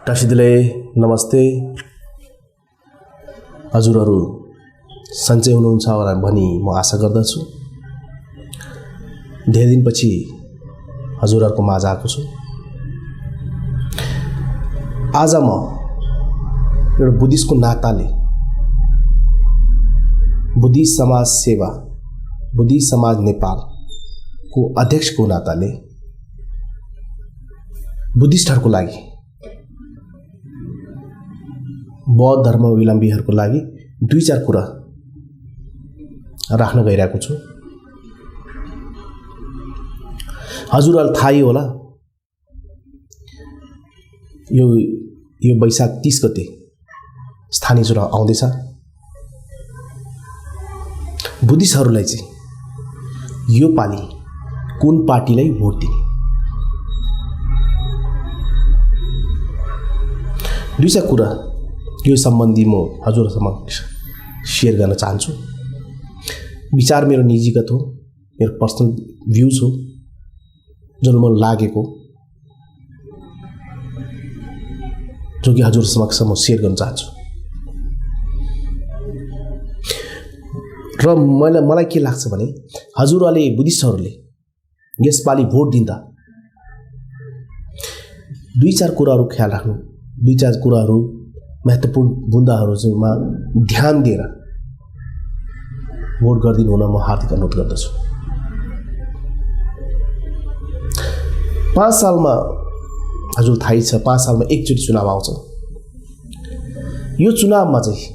टासिदिले नमस्ते। हजुरहरू सन्चै हुनुहुन्छ होला भनी म आशा गर्दछु। धेरै दिनपछि हजुरहरूको माझ आएको छु। आज म एउटा बुद्धिस्टको नाताले, बुद्धिस्ट समाज सेवा, बुद्धिस्ट समाज नेपालको अध्यक्षको नाताले बुद्धिस्टहरूको लागि, बौद्ध धर्मावलम्बीहरूको लागि 2-4 कुरा राख्न गइरहेको छु। हजुरहरूलाई थाहै होला, यो वैशाख 30 गते स्थानीय चुनाव आउँदैछ। बुद्धिस्टहरूलाई चाहिँ यो पालि कुन पार्टीलाई भोट दिने, 2 कुरा यो सम्बन्धी म हजुरहरूसँग सेयर गर्न चाहन्छु। विचार मेरो निजीगत हो, मेरो पर्सनल भ्यूज हो, जुन मलाई लागेको, जो कि हजुर समक्ष म सेयर गर्न चाहन्छु। र मलाई के लाग्छ भने हजुरहरूले, बुद्धिस्टहरूले यसपालि भोट दिँदा 2-4 कुराहरू ख्याल राख्नु, 2-4 कुराहरू महत्त्वपूर्ण बुँदाहरूमा ध्यान दिएर भोट गरिदिनु हुन म हार्दिक अनुरोध गर्दछु। 5 सालमा हजुर थाहै छ, 5 सालमा एकचोटि चुनाव आउँछ। यो चुनावमा चाहिँ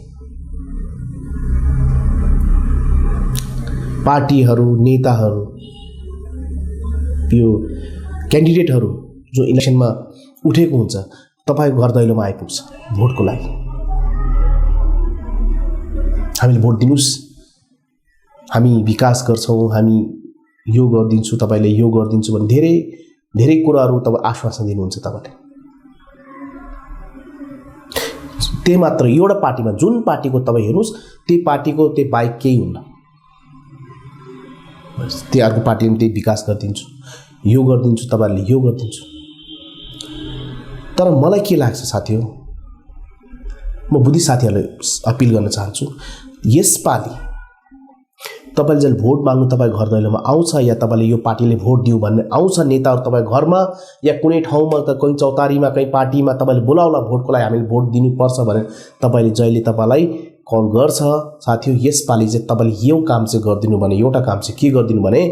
पार्टीहरू, नेताहरू, यो क्यान्डिडेटहरू जो इलेक्सनमा उठेको हुन्छ, तपाईको घर दैलोमा आइपुग्छ भोटको लागि। हामीले भोट दिनुस्, हामी विकास गर्छौँ, हामी यो गरिदिन्छु, तपाईले यो गरिदिन्छु भन्ने धेरै धेरै कुराहरू तपाईँ आश्वासन दिनुहुन्छ। तपाईले त्यही मात्र एउटा पार्टीमा, जुन पार्टीको तपाईँ हेर्नुहोस्, त्यही पार्टीको त्यही बाइक केही हुन्न, त्यही अर्को पार्टीमा त्यही विकास गरिदिन्छु, यो गरिदिन्छु, तपाईले यो गरिदिन्छु। तर मलाई के लाग्छ साथी हो, म बुद्धिस्ट साथीहरूलाई अपिल गर्न चाहन्छु, यसपालि तपाईले जब भोट माग्नु तपाईँ घर दैलोमा आउँछ, या तपाईले यो पार्टीले भोट दिउँ भन्ने आउँछ नेताहरू तपाईँ घरमा, या कुनै ठाउँमा त कहीँ चौतारीमा, कहीँ पार्टीमा तपाईँले बोलाउला भोटको लागि, हामीले भोट दिनुपर्छ भने तपाईँले जहिले तपाईँलाई कल गर्छ, साथी हो यसपालि चाहिँ तपाईँले यो काम चाहिँ गरिदिनु भने, एउटा काम चाहिँ के गरिदिनु भने,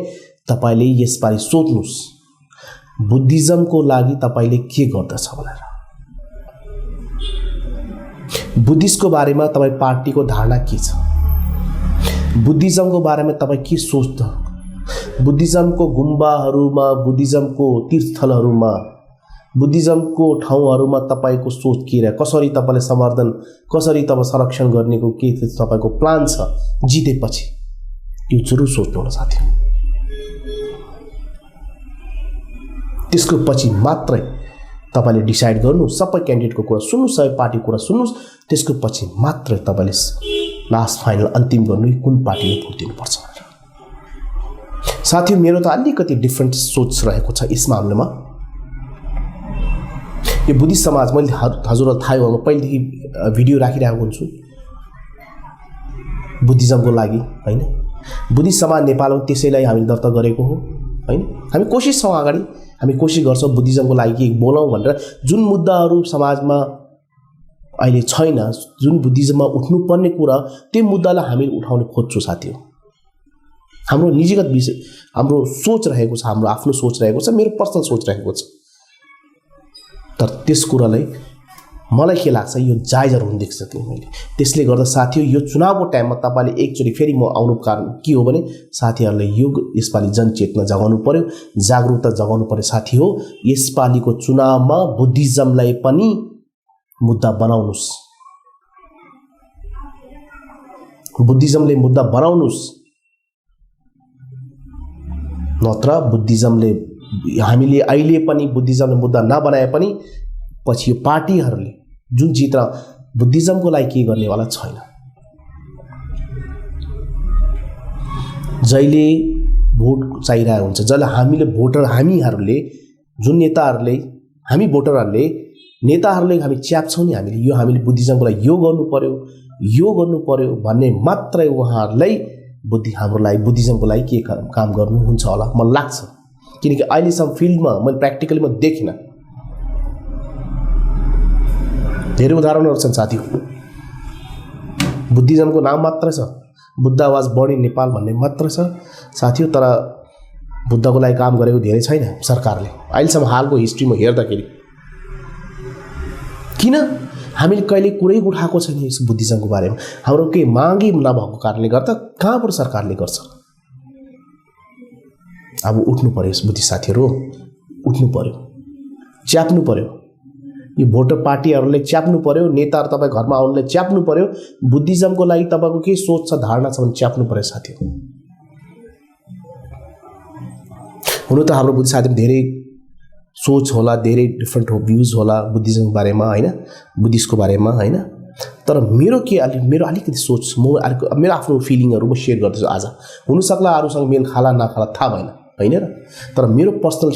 तपाईँले यसपालि सोच्नुहोस् बुद्धिज्मको लागि तपाईँले के गर्दछ भनेर। बुद्धिस्टको बारेमा तपाईँ पार्टीको धारणा के छ, बुद्धिज्मको बारेमा तपाईँ के सोच्छ, बुद्धिज्मको गुम्बाहरूमा, बुद्धिज्मको तीर्थस्थलहरूमा, बुद्धिज्मको ठाउँहरूमा तपाईँको सोच के रह्यो, कसरी तपाईँले सम्वर्धन, कसरी तपाईँ संरक्षण गर्नेको के तपाईँको प्लान छ जितेपछि, यो जरुर सोच्नु होला साथी। त्यसको पछि मात्रै तपाईले डिसाइड गर्नु, सबै क्यान्डिडेटको कुरा सुन्नु, सबै पार्टीको कुरा सुन्नुहोस्, त्यसको पछि मात्रै तपाईले लास्ट फाइनल अन्तिम गर्नु कुन पार्टीले भोट दिनुपर्छ भनेर। साथी मेरो त अलिकति डिफ्रेन्ट सोच रहेको छ यस मामलामा। यो बुद्धिस्ट समाज, मैले हजुरलाई थाहै हो, म पहिलेदेखि भिडियो राखिरहेको हुन्छु बुद्धिज्मको लागि, होइन। बुद्धिस्ट समाज नेपालमा त्यसैलाई हामीले दर्ता गरेको हो, होइन। हामी कोसिस छौँ, अगाडि हामी कोसिस गर्छौँ बुद्धिज्मको लागि के बोलाउँ भनेर। जुन मुद्दाहरू समाजमा अहिले छैन, जुन बुद्धिज्ममा उठ्नुपर्ने कुरा, त्यो मुद्दालाई हामीले उठाउने खोज्छौँ साथी हो। हाम्रो निजीगत विषय, हाम्रो सोच रहेको छ, हाम्रो आफ्नो सोच रहेको छ, मेरो पर्सनल सोच रहेको छ। तर त्यस कुरालाई मलाई के लाग्छ, यो जायजहरू हुन देख्छ मैले। त्यसले गर्दा साथी हो, यो चुनावको टाइममा तपाईँले एकचोटि फेरि म आउनु कारण के हो भने, साथीहरूले यो यसपालि जनचेतना जगाउनु पर्यो, जागरुकता जगाउनु पर्यो साथी हो। यसपालिको चुनावमा बुद्धिज्मलाई पनि मुद्दा बनाउनुस्, बुद्धिज्मले मुद्दा बनाउनुस्, नत्र बुद्धिज्मले, हामीले अहिले पनि बुद्धिज्मले मुद्दा नबनाए पनि पछि यो पार्टीहरूले जुन जित्र बुद्धिज्मको लागि के गर्नेवाला छैन। जहिले भोट चाहिरहेको हुन्छ, जसले हामीले भोटर, हामीहरूले जुन नेताहरूले, हामी भोटरहरूले नेताहरूले हामी च्याप्छौँ नि, हामीले बुद्धिज्मको लागि यो गर्नु पर्यो भन्ने मात्रै उहाँहरूलाई हाम्रो लागि बुद्धिज्मको लागि के काम गर्नुहुन्छ होला मलाई लाग्छ। किनकि अहिलेसम्म फिल्डमा मैले प्र्याक्टिकली म देखिनँ। धेरै उदाहरणहरू छन् साथी। बुद्धिज्मको नाम मात्र छ, Buddha was born in Nepal भन्ने मात्र छ साथी, तर बुद्धको लागि काम गरेको धेरै छैन सरकारले अहिलेसम्म हालको हिस्ट्रीमा हेर्दाखेरि। किन हामीले कहिले कुरै उठाएको छैन यस बुद्धिज्मको बारेमा? हाम्रो केही मागै नभएको कारणले गर्दा कहाँबाट सरकारले गर्छ? अब उठ्नु पर्यो यस बुद्धि साथीहरू, उठ्नु पर्यो, च्याप्नु पर्यो। यो भोटर पार्टीहरूले च्याप्नु पर्यो, नेताहरू तपाईँ घरमा आउनुलाई च्याप्नु पर्यो। बुद्धिज्मको लागि तपाईँको के सोच छ, धारणा छ भने च्याप्नु पर्यो साथी। हुनु त हाम्रो बुद्धि साथीहरू धेरै सोच होला, धेरै डिफ्रेन्ट भ्युज होला बुद्धिज्मको बारेमा होइन, बुद्धिस्टको बारेमा होइन। तर मेरो अलिकति सोच मेरो आफ्नो फिलिङहरू म सेयर गर्दैछु आज। हुनसक्ला अरूसँग मेल खाला नखाला थाहा भएन होइन र, तर मेरो पर्सनल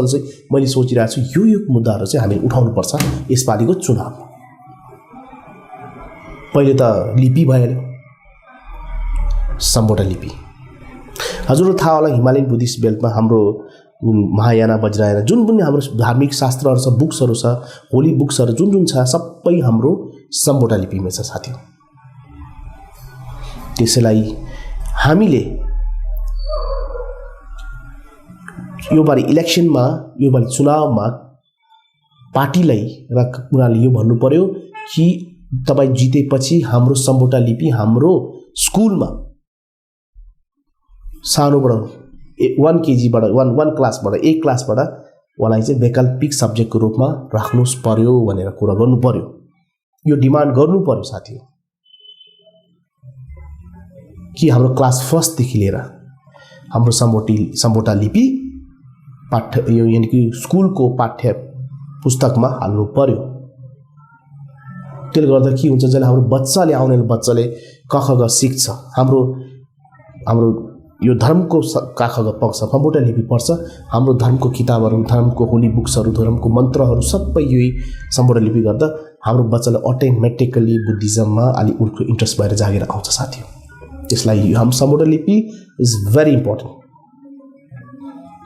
चाहिँ मैले सोचिरहेको छु यो मुद्दाहरू चाहिँ हामीले उठाउनुपर्छ यसपालिको चुनावमा। पहिले त लिपि भइहाल्यो, सम्बोटा लिपि। हजुरलाई थाहा होला हिमालयन बुद्धिस्ट बेल्टमा हाम्रो महायाना वज्रायना जुन पनि हाम्रो धार्मिक शास्त्रहरू छ, बुक्सहरू छ, होली बुक्सहरू जुन छ सबै हाम्रो सम्बोटा लिपिमा छ साथी। त्यसैलाई हामीले योपालि इलेक्सनमा, योपालि चुनावमा पार्टीलाई र उनीहरूले यो भन्नु पर्यो कि तपाईँ जितेपछि हाम्रो सम्बोटा लिपि हाम्रो स्कुलमा सानोबाट 1 केजीबाट 1 क्लासबाट 1 क्लासबाट उहाँलाई चाहिँ वैकल्पिक सब्जेक्टको रूपमा राख्नुस् पर्यो भनेर कुरा गर्नु पर्यो। यो डिमान्ड गर्नु पर्यो साथी कि हाम्रो क्लास फर्स्टदेखि लिएर हाम्रो सम्बोटा लिपि यो यानि कि स्कुलको पाठ्य पुस्तकमा हाल्नु पर्यो। त्यसले गर्दा के हुन्छ, जसले हाम्रो बच्चाले आउने बच्चाले क ख ग सिक्छ, हाम्रो यो धर्मको क ख ग पढ्छ, सम्बोटा लिपि पढ्छ, हाम्रो धर्मको किताबहरू, धर्मको होली बुक्सहरू, धर्मको मन्त्रहरू सबै यही सम्बोटा लिपि गर्दा हाम्रो बच्चाले अटोमेटिकली बुद्धिज्ममा अलि उनको इन्ट्रेस्ट भएर जागेर आउँछ साथी। त्यसलाई हाम्रो सम्बोटा लिपि इज भेरी इम्पोर्टेन्ट।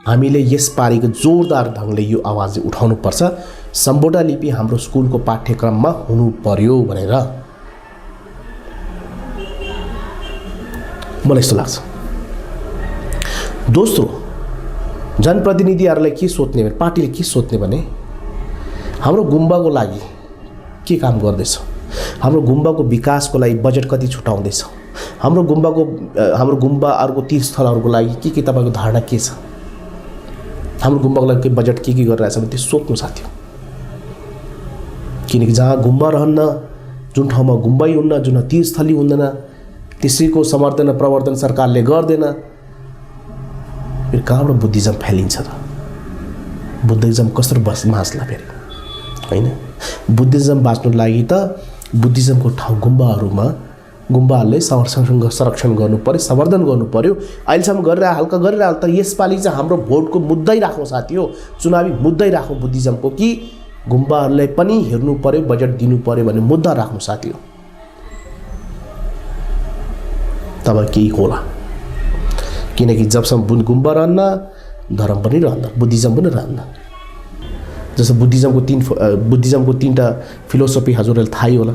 हामीले यस पारिको जोरदार ढङ्गले यो आवाज उठाउनु पर्छ, सम्बोटा लिपि हाम्रो स्कुलको पाठ्यक्रममा हुनु पर्यो भनेर मलाई यस्तो लाग्छ। दोस्रो, जनप्रतिनिधिहरूलाई के सोच्ने भने, पार्टीले के सोच्ने भने हाम्रो गुम्बाको लागि के काम गर्दैछ, हाम्रो गुम्बाको विकासको लागि बजेट कति छुटाउँदैछ, हाम्रो गुम्बा अर्को तीर्थस्थलहरूको लागि के तपाईँको धारणा के छ, हाम्रो गुम्बाको लागि बजेट के गरिरहेछ भने त्यो सोध्नु साथी। किनकि जहाँ गुम्बा रहन्न, जुन ठाउँमा गुम्बै हुन्न, जुन तीर्थस्थली हुँदैन, त्यसैको समर्थन प्रवर्तन सरकारले गर्दैन, फेरि कहाँबाट बुद्धिज्म फैलिन्छ त? बुद्धिज्म कसरी बाँच्ला फेरि होइन? बुद्धिज्म बाँच्नु लागि त बुद्धिज्मको ठाउँ गुम्बाहरूले संरक्षण गर्नु पर्यो, संवर्धन गर्नु पर्यो। अहिलेसम्म हल्का गरिरह त यसपालि चाहिँ हाम्रो भोटको मुद्दै राखौँ साथी हो, चुनावी मुद्दै राखौँ बुद्धिज्मको कि गुम्बाहरूलाई पनि हेर्नु पर्यो, बजेट दिनु पर्यो भन्ने मुद्दा राख्नु साथी हो। तब केही होला। किनकि जबसम्म गुम्बा रहन्न धर्म पनि रहन्न, बुद्धिज्म पनि रहन्न। जस्तो बुद्धिज्मको 3टा फिलोसफी हजुरलाई थाहै होला,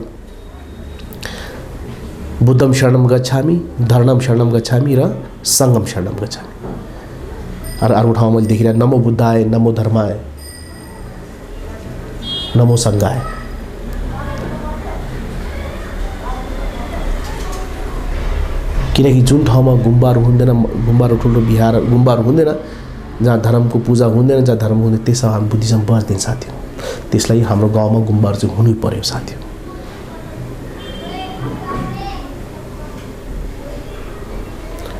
बुद्धम शरणम गच्छामि, धर्मम शरणम गच्छामि र सङ्गम शरणम गच्छामि। अरू ठाउँमा मैले देखिरहेको नमो बुद्धाय, नमो धर्माय, नमो सङ्घाय। किनकि जुन ठाउँमा गुम्बाहरू हुँदैन, ठुल्ठुलो बिहार गुम्बाहरू हुँदैन, जहाँ धर्मको पूजा हुँदैन, जहाँ धर्म हुँदैन, त्यसमा हामी बुद्धिज्म बस्दैन साथी। त्यसलाई हाम्रो गाउँमा गुम्बाहरू चाहिँ हुनै पर्यो साथी।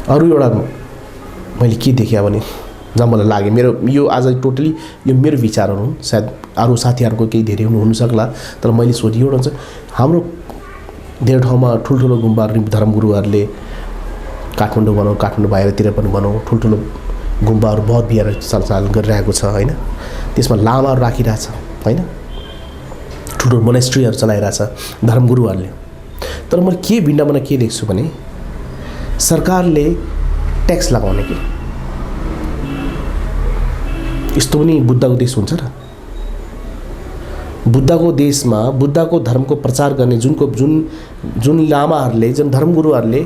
अरू एउटा मैले के देखेँ भने जहाँ मलाई लाग्यो, मेरो यो आज टोटली यो मेरो विचारहरू हुन्, सायद अरू साथीहरूको केही धेरै हुनसक्ला, तर मैले सोधेँ एउटा चाहिँ हाम्रो धेरै ठाउँमा ठुल्ठुलो गुम्बाहरू धर्मगुरुहरूले काठमाडौँ भनौँ, काठमाडौँ बाहिरतिर पनि भनौँ, ठुल्ठुलो गुम्बाहरू बहुत बिहार सञ्चालन गरिरहेको छ होइन। त्यसमा लामाहरू राखिरहेछ होइन, ठुलो मोनेस्ट्रीहरू चलाइरहेछ धर्मगुरुहरूले। तर म के भिन्नामा के देख्छु भने सरकारले ट्याक्स लगाउने कि यस्तो पनि बुद्धको देश हुन्छ र? बुद्धको देशमा बुद्धको धर्मको प्रचार गर्ने जुन लामाहरूले जुन धर्मगुरुहरूले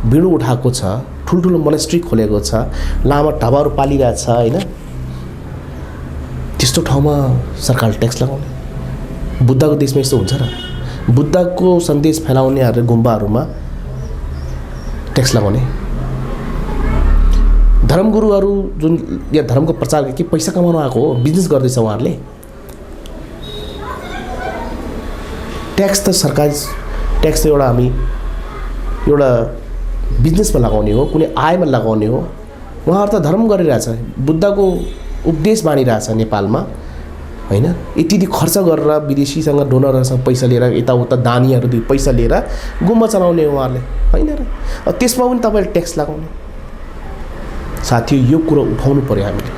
बिँडो उठाएको छ, ठुल्ठुलो मोनेस्ट्री खोलेको छ, लामा ढाबाहरू पालिरहेछ हैन, त्यस्तो ठाउँमा सरकारले ट्याक्स लगाउने? बुद्धको देशमा यस्तो हुन्छ र? बुद्धको सन्देश फैलाउनेहरूले गुम्बाहरूमा ट्याक्स लगाउने? धर्मगुरुहरू जुन या धर्मको प्रचार के पैसा कमाउन आएको हो, बिजनेस गर्दैछ उहाँहरूले। ट्याक्स त सरकारी ट्याक्स त एउटा बिजनेसमा लगाउने हो, कुनै आयमा लगाउने हो। उहाँहरू त धर्म गरिरहेछ, बुद्धको उपदेश मानिरहेछ नेपालमा हैन। यति खर्च गरेर विदेशीसँग डोनरहरूसँग पैसा लिएर यताउता दानीहरू पैसा लिएर गुम्बा चलाउने हो उहाँहरूले हैन र? त्यसमा पनि तपाईँले ट्याक्स लगाउने? साथीहरू यो कुरा उठाउनु पर्यो हामीले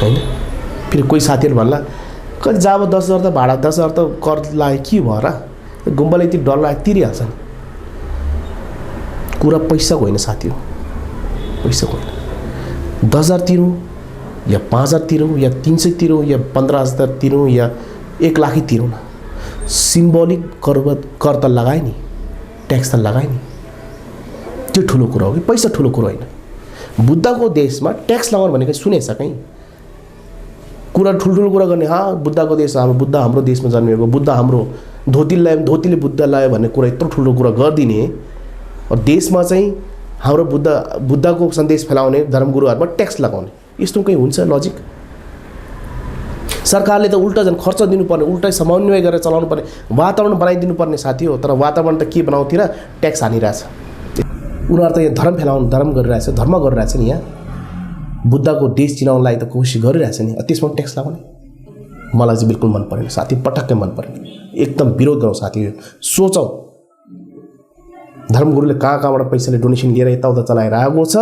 हैन। फेरि कोही साथीहरू भन्ला कति जब 10,000 त भाडा 10,000 त कर लाग्यो के भयो र? गुम्बाले यति डर लाग्यो तिरिहाल्छ नि। कुरा पैसाको होइन साथी हो, पैसाको होइन। 10,000 तिरौँ या 5,000 तिरौँ या 300 तिरौँ या 15,000 तिरौँ या 1 लाख तिरौँ न, सिम्बोलिक कर त लगाए नि, ट्याक्स त लगाए नि। त्यो ठुलो कुरा हो कि पैसा ठुलो कुरो होइन। बुद्धको देशमा ट्याक्स लगाउनु भनेको सुनेछ कहीँ? कुरा ठुल्ठुलो कुरा गर्ने, बुद्धको देश हाम्रो देशमा जन्मिएको, बुद्ध हाम्रो धोतीले बुद्ध लायो भन्ने कुरा यत्रो ठुलो कुरा गरिदिने, और देशमा चाहिँ हाम्रो बुद्धको सन्देश फैलाउने धर्मगुरुहरूमा ट्याक्स लगाउने, यस्तो कहीँ हुन्छ लजिक? सरकारले त उल्टा झन् खर्च दिनुपर्ने, उल्टै समन्वय गरेर चलाउनु पर्ने, वातावरण बनाइदिनु पर्ने साथी हो। तर वातावरण त के बनाउँथे र? ट्याक्स हानिरहेछ। उनीहरू त यहाँ धर्म गरिरहेछ, धर्म गरिरहेछ नि। यहाँ बुद्धको देश चिनाउनलाई त कोसिस गरिरहेछ नि, त्यसमा ट्याक्स लगाउने मलाई चाहिँ बिल्कुल मन परेन साथी, पटक्कै मन परेन। एकदम विरोध गरौँ साथी, सोचौँ। धर्मगुरुले कहाँबाट पैसाले डोनेसन लिएर यताउता चलाएर आएको छ,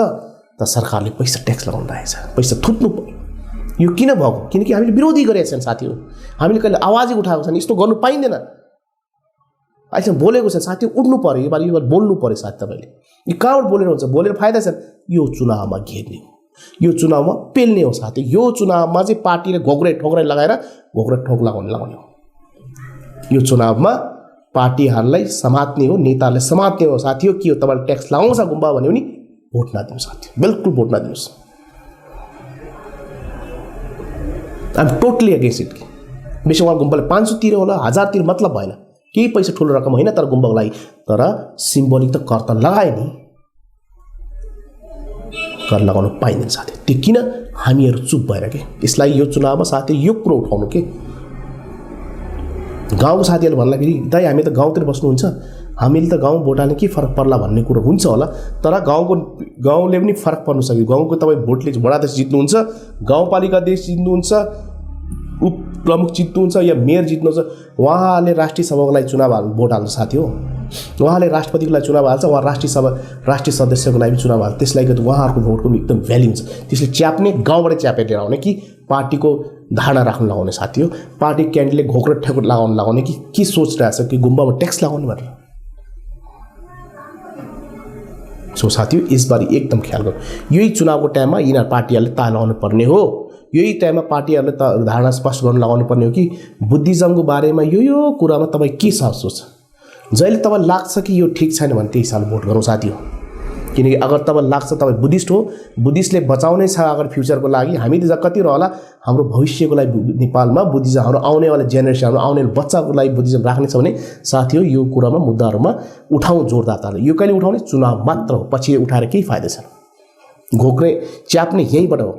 त सरकारले पैसा ट्याक्स लगाउनु रहेछ, पैसा थुत्नु पर्यो। यो किन भएको? किनकि हामीले विरोधी गरेका छन् साथी हो, हामीले कहिले आवाजै उठाएको छैन, यस्तो गर्नु पाइँदैन। अहिलेसम्म बोलेको छ साथी, उठ्नु पर्यो, यो बार बोल्नु पर्यो साथी। तपाईँले यो कहाँबाट बोलेर हुन्छ? बोलेर फाइदा छ? यो चुनावमा घेर्ने हो, यो चुनावमा पेल्ने हो साथी। यो चुनावमा चाहिँ पार्टीले घोक्रे ठोक्रे लगाएर घोक्रे ठोक लगाउने हो। यो चुनावमा पार्टीहरूलाई समात्ने हो, नेताहरूले समात्ने हो साथी हो। के हो? तपाईँले ट्याक्स लगाउँछ गुम्बा भन्यो भने भोट नदिनु साथी, बिल्कुल भोट नदिनुहोस्। I'm totally against it. बेसी उहाँ गुम्बाले 500 तिर्यो होला, 1000 तिर्यो मतलब भएन, केही पैसा ठुलो रकम होइन। तर गुम्बाको लागि तर सिम्बोलिक त कर त लगाए नि, कर लगाउनु पाइँदैन साथी। त्यो किन? हामीहरू चुप भएर के यसलाई यो चुनावमा साथी यो कुरो उठाउनु के गाउँको साथीहरूले भन्ला फेरि दाइ हामी त गाउँतिर बस्नुहुन्छ, हामीले त गाउँ भोट हाल्ने के फरक पर्ला भन्ने कुरो हुन्छ होला। तर गाउँले पनि फरक पर्नु सक्यो। गाउँको तपाईँ भोटले वडाध्यक्ष जित्नुहुन्छ, गाउँपालिका अध्यक्ष जित्नुहुन्छ, उप प्रमुख जित्नुहुन्छ या मेयर जित्नुहुन्छ, उहाँले राष्ट्रिय सभाको लागि भोट हाल्नु साथी हो। उहाँले राष्ट्रपतिको लागि चुनाव हाल्छ, उहाँ राष्ट्रिय सदस्यको लागि चुनाव हाल्छ। त्यसलाई गर्दा उहाँहरूको भोटको एकदम भ्याल्यु हुन्छ। त्यसले च्याप्ने, गाउँबाट च्यापेर लिएर आउने कि पार्टीको धारणा राख्नु लगाउने साथी हो। पार्टी क्यान्डिडेटले घोक्रो ठेकुर लगाउने कि के सोचिरहेछ कि गुम्बामा ट्याक्स लगाउने भनेर। सो साथी यसबारे एकदम ख्याल गर्नु। यही चुनावको टाइममा यिनीहरू पार्टीहरूले ताल लगाउनु पर्ने हो। यही टाइममा पार्टीहरूले धारणा स्पष्ट गर्न लगाउनु पर्ने हो कि बुद्धिज्मको बारेमा यो कुरामा तपाईँ के सोच। जहिले तपाईँ लाग्छ कि यो ठिक छैन भने त्यही साल भोट गरौँ साथी हो। किनकि अगर तपाईँ लाग्छ तपाईँ बुद्धिस्ट हो, बुद्धिस्टले बचाउनै छ अगर फ्युचरको लागि, हामी त कति रहला हाम्रो भविष्यको लागि नेपालमा बुद्धिज्म, हाम्रो आउनेवाला जेनेरेसन, हाम्रो आउने बच्चाको लागि बुद्धिज्म राख्ने छ भने साथी हो यो कुरामा मुद्दाहरूमा उठाउँ जोरदारताले। यो कहिले उठाउने? चुनाव मात्र हो, पछि उठाएर केही फाइदा छैन। घोक्रे च्याप्ने यहीँबाट हो।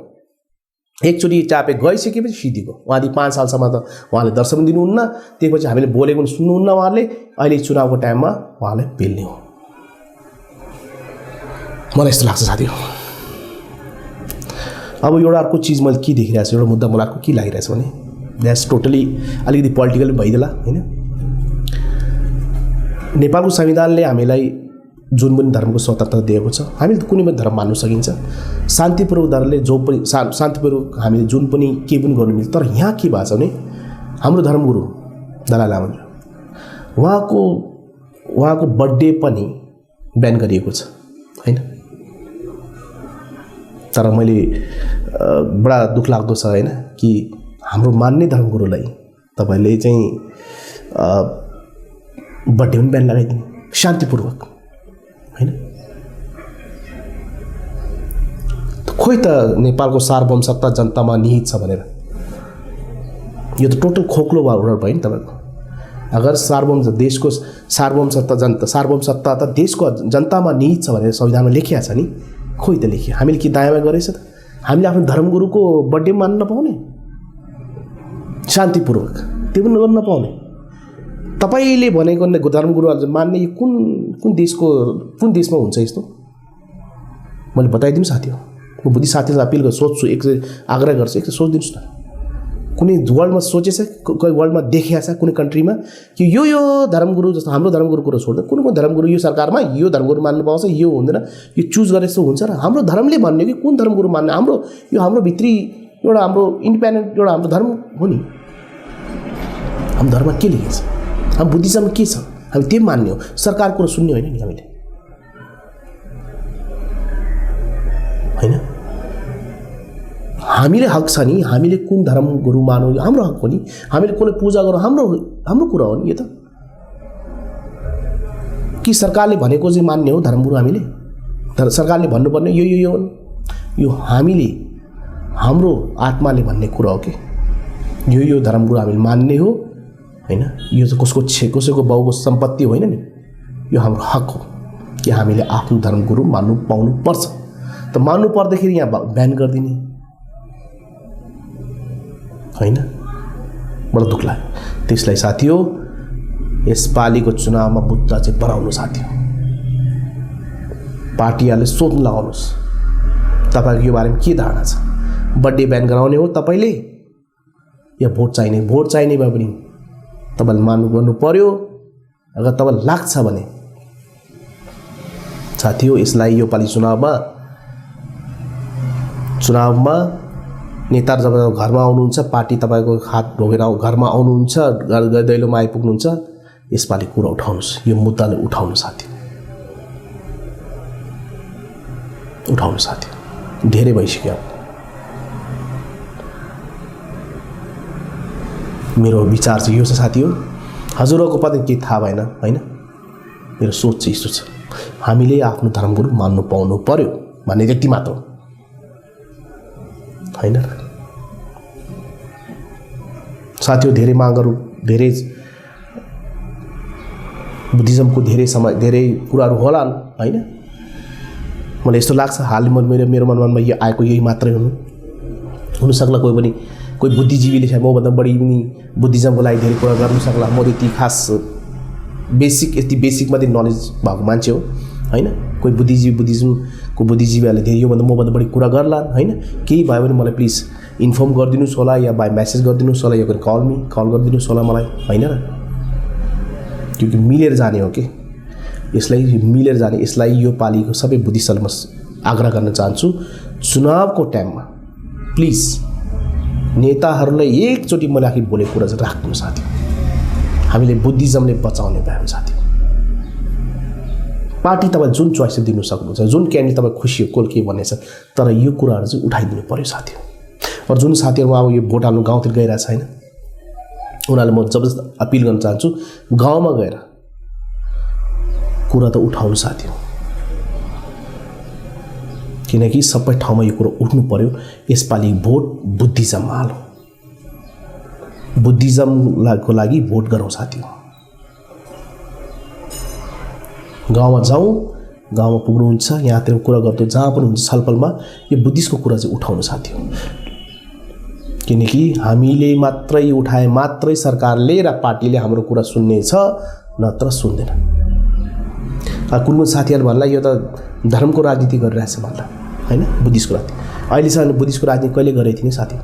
एकचोटि चापे गइसकेपछि सिद्धिको उहाँले 5 सालसम्म त उहाँले दर्शन दिनुहुन्न, त्यसपछि हामीले बोलेको पनि सुन्नुहुन्न उहाँले। अहिले चुनावको टाइममा उहाँलाई पेल्ने हो, मलाई यस्तो लाग्छ साथी हो। अब एउटा अर्को चिज मैले के देखिरहेको छु, एउटा मुद्दा मलाई अर्को के लागिरहेछ भने द्याट्स टोटली अलिकति पोलिटिकल भइदेला होइन। नेपालको संविधानले हामीलाई जुन पनि धर्मको स्वतन्त्रता दिएको छ। हामीले कुनै पनि धर्म मान्न सकिन्छ, शान्तिपूर्वक धर्मले जो पनि शान्तिपूर्वक हामीले जुन पनि के पनि गर्नु मिल्छ। तर यहाँ के भएको छ भने हाम्रो धर्मगुरु दलाई लामाले उहाँको बर्थडे पनि ब्यान गरिएको छ हैन। तर मैले बडा दुःख लाग्दो छ हैन कि हाम्रो मान्ने धर्मगुरुलाई तपाईले चाहिँ बर्थडे पनि ब्यान लगाइदिनु शान्तिपूर्वक हैन। खोइ त नेपालको सार्वभौमसत्ता जनतामा निहित छ भनेर यो त टोटल खोक्लो वर्ड भयो नि तपाईको। अगर देशको सार्वभौमसत्ता त देशको जनतामा निहित छ भनेर संविधानमा लेखिया छ नि, खोइ त लेखियो। हामीले के दायाँमा गरेछ त? हामीले आफ्नो धर्मगुरुको बर्थडे मान्न नपाउने, शान्तिपूर्वक त्यो पनि गर्न नपाउने। तपाईले भनेको धर्मगुरुहरू मान्ने कुन देशमा हुन्छ यस्तो? मैले बताइदिनु साथी हो, म बुद्धि साथीलाई अपिल गर्छु, सोच्छु, आग्रह गर्छु, एक सोचिदिनुहोस् न। कुनै वर्ल्डमा सोचेछ, कोही वर्ल्डमा देखिया छ कुनै कन्ट्रीमा कि यो धर्मगुरु जस्तो हाम्रो धर्मगुरु कुरो छोड्दैन, कुन धर्मगुरु यो सरकारमा यो धर्मगुरु मान्नु पाउँछ, यो हुँदैन, यो चुज गरे जस्तो हुन्छ र हाम्रो धर्मले भन्ने कि कुन धर्मगुरु मान्ने? हाम्रो भित्री एउटा हाम्रो इन्डिपेन्डेन्ट एउटा हाम्रो धर्म हो नि। हाम्रो धर्ममा के लेखेको छ, हाम्रो बुद्धिज्म के छ, हामी त्यो मान्ने हो, सरकार कुरो सुन्ने होइन नि हामीले हैन। हामीले हक छ नि, हामीले कुन धर्मगुरु मानौँ हाम्रो हक हो नि, हामीले कसले पूजा गरौँ हाम्रो कुरा हो नि। यो त कि सरकारले भनेको चाहिँ मान्ने हो धर्मगुरु हामीले? सरकारले भन्नुपर्ने यो हामीले हाम्रो आत्माले भन्ने कुरा हो कि यो धर्मगुरु हामीले मान्ने हो हैन। यो चाहिँ कसैको बाउको सम्पत्ति होइन नि, यो हाम्रो हक हो कि हामीले आफ्नो धर्मगुरु मान्नु पाउनु पर्छ। त मान्नु पर्दाखेरि यहाँ ब्यान गरिदिने हैन, बडो दुःख लाग्यो। त्यसलाई साथी हो यसपालिको चुनावमा मुद्दा चाहिँ बनाउनु साथी हो। पार्टीहरूले सोध्न लगाउनुहोस् तपाईको यो बारेमा के धारणा छ। बर्थडे ब्यान गराउने हो तपाईले या भोट चाहिने भए पनि तपाईले मान्नु गर्नु पर्यो। अगर तपाईलाई लाग्छ भने साथी हो यसलाई यो पालि चुनावमा नेताहरू जब घरमा आउनुहुन्छ, पार्टी तपाईको हात ढोगेर घरमा आउनुहुन्छ, दैलोमा आइपुग्नुहुन्छ, यसपालि कुरा उठाउनुहोस्, यो मुद्दालाई उठाउनु साथी, उठाउनु साथी। धेरै भइसक्यो। मेरो विचार चाहिँ यो छ साथी हो। हजुरहरूको पत्ता के थाहा भएन हैन, मेरो सोच चाहिँ यस्तो छ, हामीले आफ्नो धर्मगुरु मान्नु पाउनु पर्यो भन्ने व्यक्ति मात्र हैन साथी हो। धेरै मागहरू, धेरै बुद्धिज्मको धेरै कुराहरू होलान् हैन। मलाई यस्तो लाग्छ हालमा मेरो मनमा यो आएको यही मात्रै हुन सक्ला। कोही बुद्धिजीवीले छ मभन्दा बढी पनि बुद्धिज्मको लागि धेरै कुरा गर्न सक्ला। म त्यति खास यति बेसिक मात्रै नलेज भएको मान्छे हो हैन। कोही बुद्धिज्मको बुद्धिजीवीहरूले धेरै योभन्दा मभन्दा बढी कुरा गर्ला हैन। केही भयो भने मलाई प्लिज इन्फर्म गरिदिनुहोस् होला या बाई मेसेज गरिदिनुहोस् होला या कल गरिदिनुहोस् होला मलाई हैन र। क्योंकि मिलेर जाने हो कि यसलाई यो पालिको सबै बुद्धिस्टलाई म आग्रह गर्न चाहन्छु, चुनावको टाइममा प्लिज नेताहरूलाई एकचोटि मैले आखिर बोलेको कुरा चाहिँ राख्नु साथी। हामीले बुद्धिज्मले बचाउने भयौँ साथी। पार्टी तपाईँ जुन चोइस दिनु सक्नुहुन्छ, जुन क्यान्डिडेट तपाईँ खुसी हो कोल के भन्ने छ, तर यो कुराहरू चाहिँ उठाइदिनु पर्यो साथी। र जुन साथीहरू अब यो भोट हाल्नु गाउँतिर गइरहेको छैन, उनीहरूले म जबरजस्त अपिल गर्न चाहन्छु, गाउँमा गएर कुरा त उठाउनु साथी हो। किनकि सबै ठाउँमा यो कुरा उठ्नु पर्यो। यसपालि भोट बुद्धिज्ममा हालौँ, बुद्धिज्मको लागि भोट गरौँ साथी हो। गाउँमा जाउँ, गाउँमा पुग्नुहुन्छ, यहाँतिर कुरा गर्दै जहाँ पनि हुन्छ छलफलमा यो बुद्धिस्टको कुरा चाहिँ उठाउनु साथी हो। किनकि हामीले मात्रै उठाए मात्रै सरकारले र पार्टीले हाम्रो कुरा सुन्ने छ, नत्र सुन्दैन। कुन साथीहरू भन्ला यो त धर्मको राजनीति गरिरहेछ भन्ला हैन, बुद्धिस्टको राजनीति। अहिलेसम्म बुद्धिस्टको राजनीति कहिले गरेको थिएँ साथी,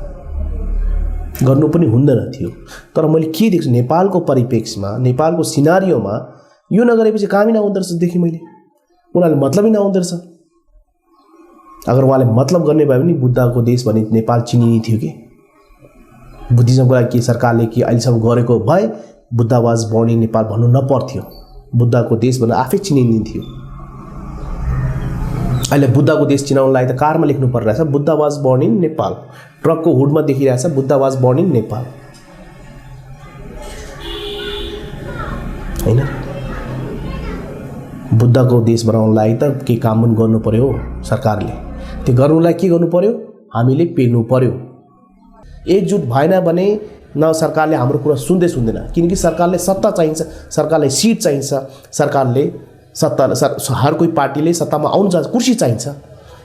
गर्नु पनि हुँदैन थियो। तर मैले के देख्छु नेपालको परिप्रेक्ष्यमा, नेपालको सिनारियोमा यो नगरेपछि कामै नहुँदो रहेछ देखेँ मैले। उनीहरूले मतलबै नहुँदो रहेछ। अगर उहाँले मतलब गर्ने भए पनि बुद्धको देश भने नेपाल चिनिने थियो कि बुद्धिज्मको लागि के सरकारले के अहिलेसम्म गरेको भए Buddha was born in Nepal भन्नु नपर्थ्यो, बुद्धको देश भनेर आफै चिनिने थियो। अहिले बुद्धको देश चिनाउनलाई त कारमा लेख्नु परिरहेछ Buddha was born in Nepal, ट्रकको हुडमा देखिरहेछ Buddha was born in Nepal हैन। बुद्धको देश बनाउनलाई त केही काम पनि गर्नु पर्यो सरकारले, त्यो गर्नुलाई के गर्नु पर्यो हामीले पेल्नु पर्यो। एकजुट भएन भने न सरकारले हाम्रो कुरा सुन्दैन, किनकि सरकारले सत्ता चाहिन्छ, सरकारले सिट चाहिन्छ, सरकारले सत्ता हर कोही पार्टीले सत्तामा आउनु चाहन्छ, कुर्सी चाहिन्छ।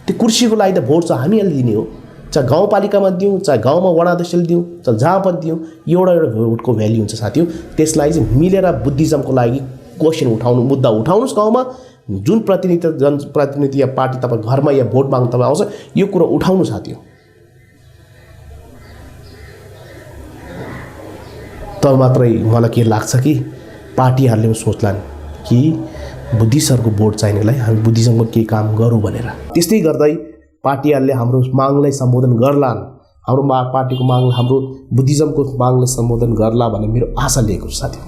त्यो कुर्सीको लागि त भोट चाहिँ हामीहरूले दिने हो, चाहे गाउँपालिकामा दिउँ चाहे गाउँमा वडा अध्यक्षले दिउँ चाहे जहाँ पनि दिउँ, एउटा भोटको भ्याल्यू हुन्छ साथी हो। त्यसलाई चाहिँ मिलेर बुद्धिज्मको लागि क्वेसन उठाउनु, मुद्दा उठाउनुहोस् गाउँमा, जुन जनप्रतिनिधि या पार्टी तपाईँ घरमा या भोट माग्नु तपाईँ आउँछ यो कुरा उठाउनु साथी हो। तब मात्रै मलाई के लाग्छ कि पार्टीहरूले पनि सोच्लान् कि बुद्धिस्टहरूको भोट चाहिनेलाई हामी बुद्धिज्मको केही काम गरौँ भनेर। त्यस्तै गर्दै पार्टीहरूले हाम्रो मागलाई सम्बोधन गर्लान्, हाम्रो पार्टीको माग, हाम्रो बुद्धिज्मको मागलाई सम्बोधन गर्ला भन्ने मेरो आशा लिएको छु साथी।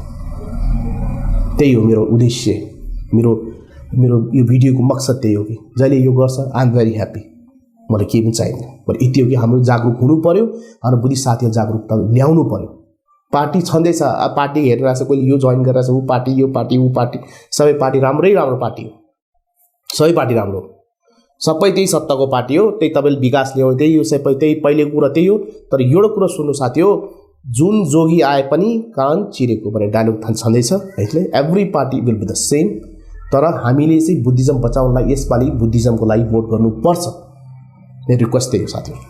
त्यही हो मेरो उद्देश्य, मेरो यो भिडियोको मकसद त्यही हो कि जहिले यो गर्छ आई एम भेरी ह्याप्पी, मलाई केही पनि चाहिँदैन। बरु यति हो कि हाम्रो जागरुक हुनु पर्यो, हाम्रो बुद्धिस्ट साथीहरू जागरुकता ल्याउनु पर्यो। पार्टी छँदैछ, पार्टी हेरिरहेको छ, कोहीले यो जोइन गरिरहेछ, ऊ पार्टी यो पार्टी ऊ पार्टी, सबै पार्टी राम्रो पार्टी हो, सबै पार्टी राम्रो हो, सबै त्यही सत्ताको पार्टी हो, त्यही तपाईँले विकास ल्याउने त्यही हो, सबै त्यही पहिलेको कुरा त्यही हो। तर एउटा कुरा सुन्नु साथी हो, जुन जोगी आए पनि कान चिरेको भन्ने डायलग छँदैछ है। Every party will be the same, तर हामीले चाहिँ बुद्धिज्म बचाउनलाई यसपालि बुद्धिज्मको लागि भोट गर्नुपर्छ। मेरो रिक्वेस्ट त्यही हो साथीहरू।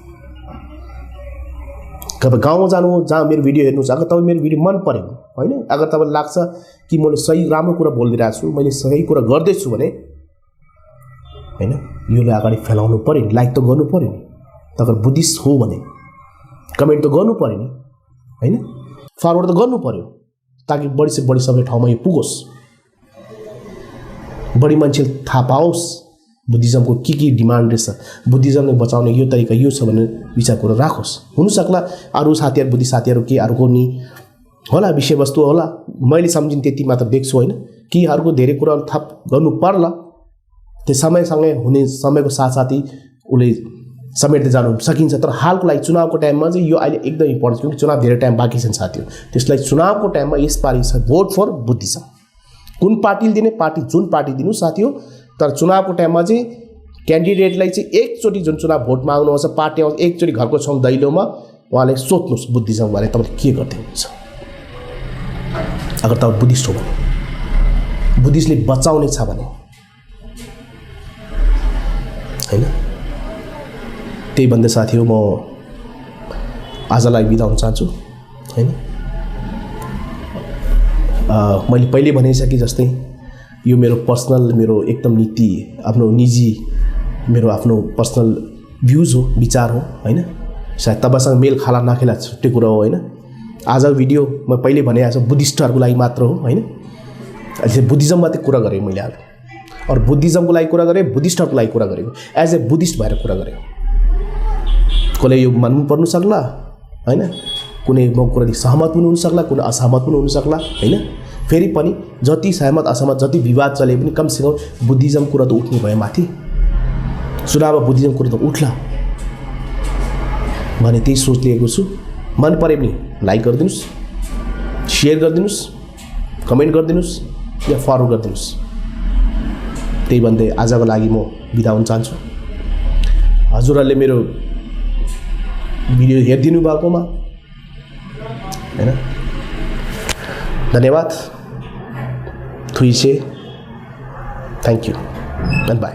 तपाईँ गाउँमा जानु, जहाँ मेरो भिडियो हेर्नुहोस्, अगर तपाईँ मेरो भिडियो मन परेन होइन, अगर तपाईँलाई लाग्छ कि मैले सही राम्रो कुरा बोलिदिरहेको छु, मैले सही कुरा गर्दैछु भने होइन, योलाई अगाडि फैलाउनु पऱ्यो नि, लाइक त गर्नु पऱ्यो नि। अगर बुद्धिस्ट हो भने कमेन्ट त गर्नु पऱ्यो नि होइन, फरवर्ड त गर्नु पऱ्यो, ताकि बढी से बढी सबै ठाउँमा यो पुगोस्, बढी मान्छेले थाहा पाओस् बुद्धिज्मको के डिमान्ड रहेछ, बुद्धिज्मले बचाउने यो तरिका यो छ भने विचार गरेर राखोस्। हुनसक्ला अरू साथीहरू बुद्धिस्ट साथीहरू के अरूको नि होला विषयवस्तु होला, मैले सम्झिन त्यति मात्र देख्छु होइन, कि अरूको धेरै कुराहरू थप गर्नु पर्ला। त्यो समयसँगै हुने समयको साथसाथै उसले समेट्दै जानु सकिन्छ। तर हालको लागि चुनावको टाइममा चाहिँ यो अहिले एकदम इम्पोर्टेन्ट, क्योंकि चुनाव धेरै टाइम बाँकी छन् साथीहरू। त्यसलाई चुनावको टाइममा यसपालि छ भोट फर बुद्धिज्म, कुन पार्टीले दिने, पार्टी जुन पार्टी दिनु साथी हो। तर चुनावको टाइममा चाहिँ क्यान्डिडेटलाई चाहिँ एकचोटि जुन चुनाव भोट माग्नुहुन्छ पार्टी आउँछ, एकचोटि घरको छेउ दैलोमा उहाँले सोध्नुहोस् बुद्धिज्म बारे तपाईँले के गर्दै हुनुहुन्छ। अगर तपाईँ बुद्धिस्ट हो भने, बुद्धिस्टले बचाउने छ भने होइन। त्यही भन्दै साथी हो, म आजलाई बिदा हुन चाहन्छु होइन। मैले पहिले भनिसकेँ जस्तै यो मेरो पर्सनल, मेरो एकदम नीति, आफ्नो निजी, मेरो आफ्नो पर्सनल भ्यूज हो, विचार हो होइन। सायद तपाईँसँग मेल खाला नखेला छुट्टै कुरा हो होइन। आज भिडियो म पहिले भनिरहेको छु बुद्धिस्टहरूको लागि मात्र हो होइन। अहिले बुद्धिज्ममा मात्रै कुरा गरेँ मैले आज, और बुद्धिज्मको लागि कुरा गरेँ, बुद्धिस्टहरूको लागि कुरा गरेको, एज ए बुद्धिस्ट भएर कुरा गरेँ। कसले यो मान्नु पर्नु सक्ला होइन, कुनै म कुराले सहमत पनि हुन सक्ला, कुनै असहमत पनि हुन सक्ला होइन। फेरि पनि जति सहमत असहमत जति विवाद चले पनि कमसेकम बुद्धिज्म कुरा त उठ्ने भयो माथि, चुनावमा बुद्धिज्म कुरा त उठ्ला भने त्यही सोच लिएको छु। मन परे पनि लाइक गरिदिनुहोस्, सेयर गरिदिनुहोस्, कमेन्ट गरिदिनुहोस् या फरवर्ड गरिदिनुहोस्। त्यही भन्दै आजको लागि म बिदा हुन चाहन्छु। हजुरहरूले मेरो भिडियो हेरिदिनु भएकोमा हैन धन्यवाद, थ्याङ्क यू एन्ड बाई।